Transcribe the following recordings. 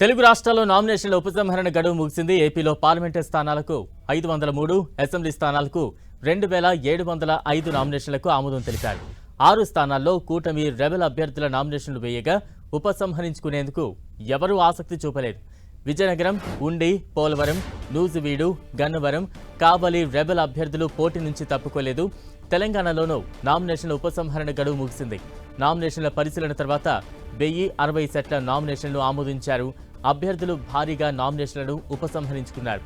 తెలుగు రాష్ట్రాల్లో నామినేషన్ల ఉపసంహరణ గడువు ముగిసింది. ఏపీలో పార్లమెంటు స్థానాలకు 503, అసెంబ్లీ స్థానాలకు 2705 నామినేషన్లకు ఆమోదం తెలిపారు. 6 స్థానాల్లో కూటమి రెబెల్ అభ్యర్థుల నామినేషన్లు వేయగా ఉపసంహరించుకునేందుకు ఎవరూ ఆసక్తి చూపలేదు. విజయనగరం, ఉండి, పోలవరం, నూజివీడు, గన్నవరం, కావలి రెబెల్ అభ్యర్థులు పోటీ నుంచి తప్పుకోలేదు. తెలంగాణలోనూ నామినేషన్ల ఉపసంహరణ గడువు ముగిసింది. నామినేషన్ల పరిశీలన తర్వాత 1060 సెట్ల నామినేషన్లు ఆమోదించారు. అభ్యర్థులు భారీగా నామినేషన్లను ఉపసంహరించుకున్నారు.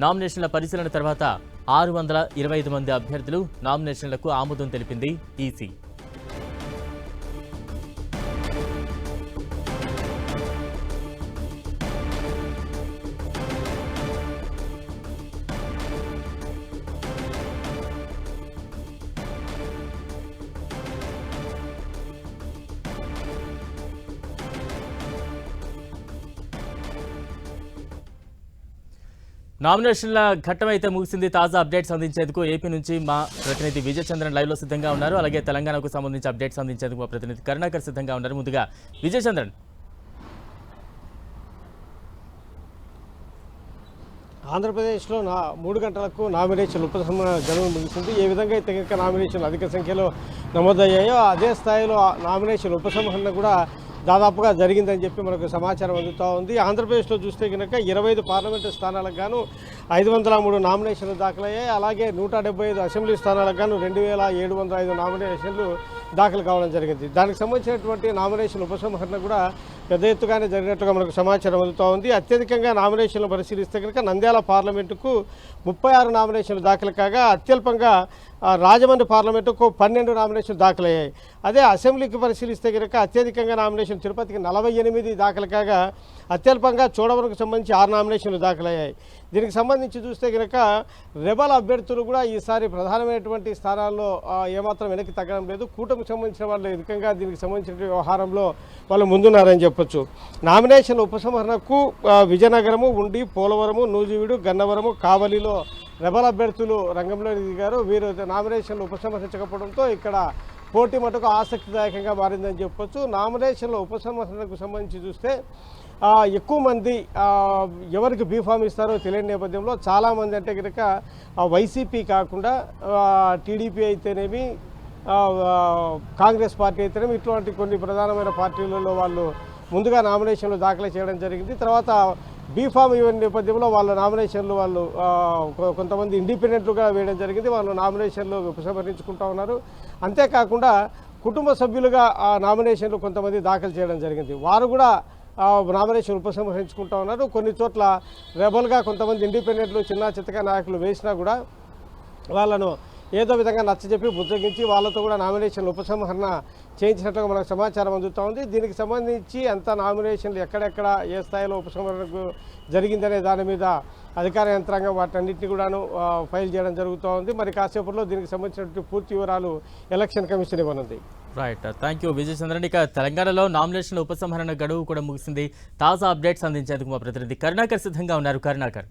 నామినేషన్ల పరిశీలన తర్వాత 625 మంది అభ్యర్థులు నామినేషన్లకు ఆమోదం తెలిపింది ఈసీ. నామినేషన్ల ఘట్టం అయితే ముగిసింది. తాజా అప్డేట్స్ అందించేందుకు ఏపీ నుంచి మా ప్రతినిధి విజయ్ చంద్రన్ లైవ్లో సిద్ధంగా ఉన్నారు. అలాగే తెలంగాణకు సంబంధించి అప్డేట్స్ అందించేందుకు మా ప్రతినిధి కరుణాకర్ సిద్ధంగా ఉన్నారు. ముందుగా విజయ్ చంద్రన్. ఆంధ్రప్రదేశ్లో 3 గంటలకు నామినేషన్ల ఉపసంహరణ గడువు ముగిసింది. ఏ విధంగా అయితే కనుక నామినేషన్లు అధిక సంఖ్యలో నమోదయ్యాయో అదే స్థాయిలో నామినేషన్ల ఉపసంహరణ కూడా దాదాపుగా జరిగిందని చెప్పి మనకు సమాచారం అందుతూ ఉంది. ఆంధ్రప్రదేశ్లో చూస్తే కనుక 25 పార్లమెంటు స్థానాలకు గాను 503 నామినేషన్లు దాఖలయ్యాయి. అలాగే 175 అసెంబ్లీ స్థానాలకు గాను 2705 నామినేషన్లు దాఖలు కావడం జరిగింది. దానికి సంబంధించినటువంటి నామినేషన్ ఉపసంహరణ కూడా పెద్ద ఎత్తుగానే జరిగినట్టుగా మనకు సమాచారం అందుతూ ఉంది. అత్యధికంగా నామినేషన్లు పరిశీలిస్తే కనుక నంద్యాల పార్లమెంటుకు 36 నామినేషన్లు దాఖలు కాగా అత్యల్పంగా రాజమండ్రి పార్లమెంటుకు 12 నామినేషన్లు దాఖలయ్యాయి. అదే అసెంబ్లీకి పరిశీలిస్తే కనుక అత్యధికంగా నామినేషన్ తిరుపతికి 48 దాఖలు కాగా అత్యల్పంగా చోడవరకు సంబంధించి 6 నామినేషన్లు దాఖలయ్యాయి. దీనికి సంబంధించి చూస్తే కనుక రెబల్ అభ్యర్థులు కూడా ఈసారి ప్రధానమైనటువంటి స్థానాల్లో ఏమాత్రం వెనక్కి తగ్గడం లేదు. కూటమికి సంబంధించిన వాళ్ళు అధికంగా దీనికి సంబంధించిన వ్యవహారంలో వాళ్ళు ముందున్నారని చెప్పొచ్చు. నామినేషన్ల ఉపసంహరణకు విజయనగరము, ఉండి, పోలవరము, నూజివీడు, గన్నవరము, కావలిలో రెబల్ అభ్యర్థులు రంగంలోకి దిగారు. వీరు నామినేషన్లు ఉపసంహరించకపోవడంతో ఇక్కడ పోటీ మటుకు ఆసక్తిదాయకంగా మారిందని చెప్పొచ్చు. నామినేషన్ల ఉపసంహరణకు సంబంధించి చూస్తే ఎక్కువ మంది ఎవరికి బీఫామ్ ఇస్తారో తెలియని నేపథ్యంలో చాలామంది అంటే కనుక వైసీపీ కాకుండా టీడీపీ అయితేనేమి, కాంగ్రెస్ పార్టీ అయితేనేమి ఇట్లాంటి కొన్ని ప్రధానమైన పార్టీలలో వాళ్ళు ముందుగా నామినేషన్లు దాఖలు చేయడం జరిగింది. తర్వాత బీఫామ్ ఇవ్వని నేపథ్యంలో వాళ్ళ నామినేషన్లు వాళ్ళు కొంతమంది ఇండిపెండెంట్లుగా వేయడం జరిగింది. వాళ్ళు నామినేషన్లు ఉపసంహరించుకుంటూ ఉన్నారు. అంతేకాకుండా కుటుంబ సభ్యులుగా నామినేషన్లు కొంతమంది దాఖలు చేయడం జరిగింది. వారు కూడా నామినేషన్ ఉపసంహరించుకుంటూ ఉన్నారు. కొన్ని చోట్ల రెబల్గా కొంతమంది ఇండిపెండెంట్లు, చిన్న చిత్తగా నాయకులు వేసినా కూడా వాళ్ళను ఏదో విధంగా నచ్చజెప్పి బుజ్జగించి వాళ్ళతో కూడా నామినేషన్లు ఉపసంహరణ చేయించినట్టుగా మనకు సమాచారం అందుతూ ఉంది. దీనికి సంబంధించి అంత నామినేషన్లు ఎక్కడెక్కడ ఏ స్థాయిలో ఉపసంహరణకు జరిగిందనే దాని మీద అధికార యంత్రాంగం వాటన్నింటినీ కూడాను ఫైల్ చేయడం జరుగుతూ ఉంది. మరి కాసేపట్లో దీనికి సంబంధించినటువంటి పూర్తి వివరాలు ఎలక్షన్ కమిషన్ ఇవ్వనుంది. Right, thank you Vijay Chandran. ఇక తెలంగాణలో నామినేషన్ల ఉపసంహరణ గడువు కూడా ముగిసింది. తాజా అప్డేట్స్ అందించేందుకు మా ప్రతినిధి కరుణాకర్ సిద్ధంగా ఉన్నారు. కరుణాకర్.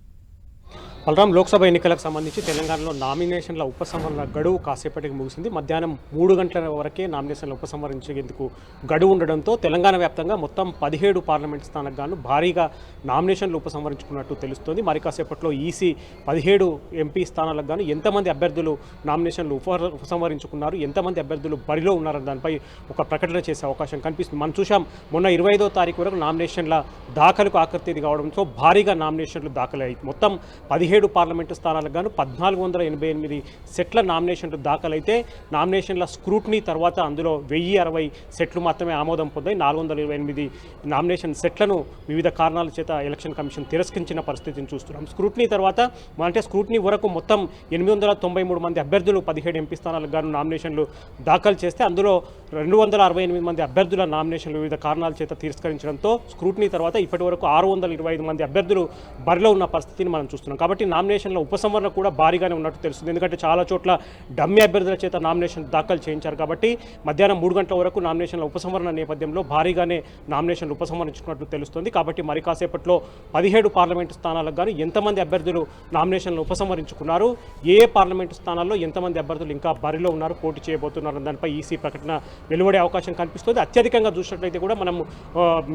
బలరాం, లోక్సభ ఎన్నికలకు సంబంధించి తెలంగాణలో నామినేషన్ల ఉపసంహరణ గడువు కాసేపటికి ముగిసింది. మధ్యాహ్నం 3 గంటల వరకే నామినేషన్ల ఉపసంహరించేందుకు గడువు ఉండడంతో తెలంగాణ వ్యాప్తంగా మొత్తం 17 పార్లమెంట్ స్థానాలకు గాను భారీగా నామినేషన్లు ఉపసంహరించుకున్నట్టు తెలుస్తోంది. మరి కాసేపట్లో ఈసీ 17 ఎంపీ స్థానాలకు గాను ఎంతమంది అభ్యర్థులు నామినేషన్లు ఉపసంహరించుకున్నారు, ఎంతమంది అభ్యర్థులు బరిలో ఉన్నారన్న దానిపై ఒక ప్రకటన చేసే అవకాశం కనిపిస్తుంది. మనం చూసాం, మొన్న 25వ తారీఖు వరకు నామినేషన్ల దాఖలకు ఆఖరి తేదీ కావడంతో భారీగా నామినేషన్లు దాఖలయ్యాయి. మొత్తం 17 పార్లమెంటు స్థానాలకు గాను 1488 సెట్ల నామినేషన్లు దాఖలైతే నామినేషన్ల స్క్రూట్నీ తర్వాత అందులో 1060 సెట్లు మాత్రమే ఆమోదం పొందాయి. 428 నామినేషన్ సెట్లను వివిధ కారణాల చేత ఎలక్షన్ కమిషన్ తిరస్కరించిన పరిస్థితిని చూస్తున్నాం. స్క్రూట్నీ తర్వాత అంటే స్క్రూట్నీ వరకు మొత్తం 893 మంది అభ్యర్థులు 17 ఎంపీ స్థానాలకు గాను నామినేషన్లు దాఖలు చేస్తే అందులో 268 మంది అభ్యర్థుల నామినేషన్లు వివిధ కారణాల చేత తిరస్కరించడంతో స్క్రూట్నీ తర్వాత ఇప్పటి వరకు 625 మంది అభ్యర్థులు బరిలో ఉన్న పరిస్థితిని మనం చూస్తున్నాం. కాబట్టి నామినేషన్ల ఉపసంహరణ కూడా భారీగానే ఉన్నట్టు తెలుస్తుంది. ఎందుకంటే చాలా చోట్ల డమ్మీ అభ్యర్థుల చేత నామినేషన్ దాఖలు చేయించారు కాబట్టి మధ్యాహ్నం 3 గంటల వరకు నామినేషన్ల ఉపసంహరణ నేపథ్యంలో భారీగానే నామినేషన్లు ఉపసంహరించుకున్నట్లు తెలుస్తుంది. కాబట్టి మరి కాసేపట్లో 17 పార్లమెంటు స్థానాలకు గాను ఎంతమంది అభ్యర్థులు నామినేషన్లు ఉపసంహరించుకున్నారు, ఏ పార్లమెంటు స్థానాల్లో ఎంతమంది అభ్యర్థులు ఇంకా బరిలో ఉన్నారు, పోటీ చేయబోతున్నారు దానిపై ఈసీ ప్రకటన వెలువడే అవకాశం కనిపిస్తుంది. అత్యధికంగా చూసినట్లయితే కూడా మనం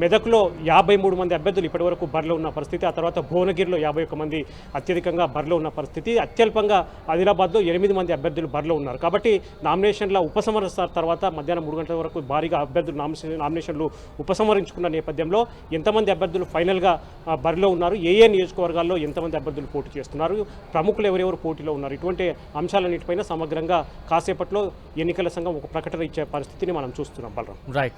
మెదక్లో 53 మంది అభ్యర్థులు ఇప్పటివరకు బరిలో ఉన్న పరిస్థితి, ఆ తర్వాత భువనగిరిలో 51 మంది అత్యధికంగా బరిలో ఉన్న పరిస్థితి, అత్యల్పంగా ఆదిలాబాద్లో 8 మంది అభ్యర్థులు బరిలో ఉన్నారు. కాబట్టి నామినేషన్ల ఉపసంహరణ తర్వాత మధ్యాహ్నం 3 గంటల వరకు భారీగా అభ్యర్థులు నామినేషన్లు ఉపసంహరించుకున్న నేపథ్యంలో ఎంతమంది అభ్యర్థులు ఫైనల్గా బరిలో ఉన్నారు, ఏ నియోజకవర్గాల్లో ఎంతమంది అభ్యర్థులు పోటీ చేస్తున్నారు, ప్రముఖులు ఎవరెవరు పోటీలో ఉన్నారు, ఇటువంటి అంశాలన్నిటిపైన సమగ్రంగా కాసేపట్లో ఎన్నికల సంఘం ఒక ప్రకటన ఇచ్చే పరిస్థితిని మనం చూస్తున్నాం. బలరాం. రైట్.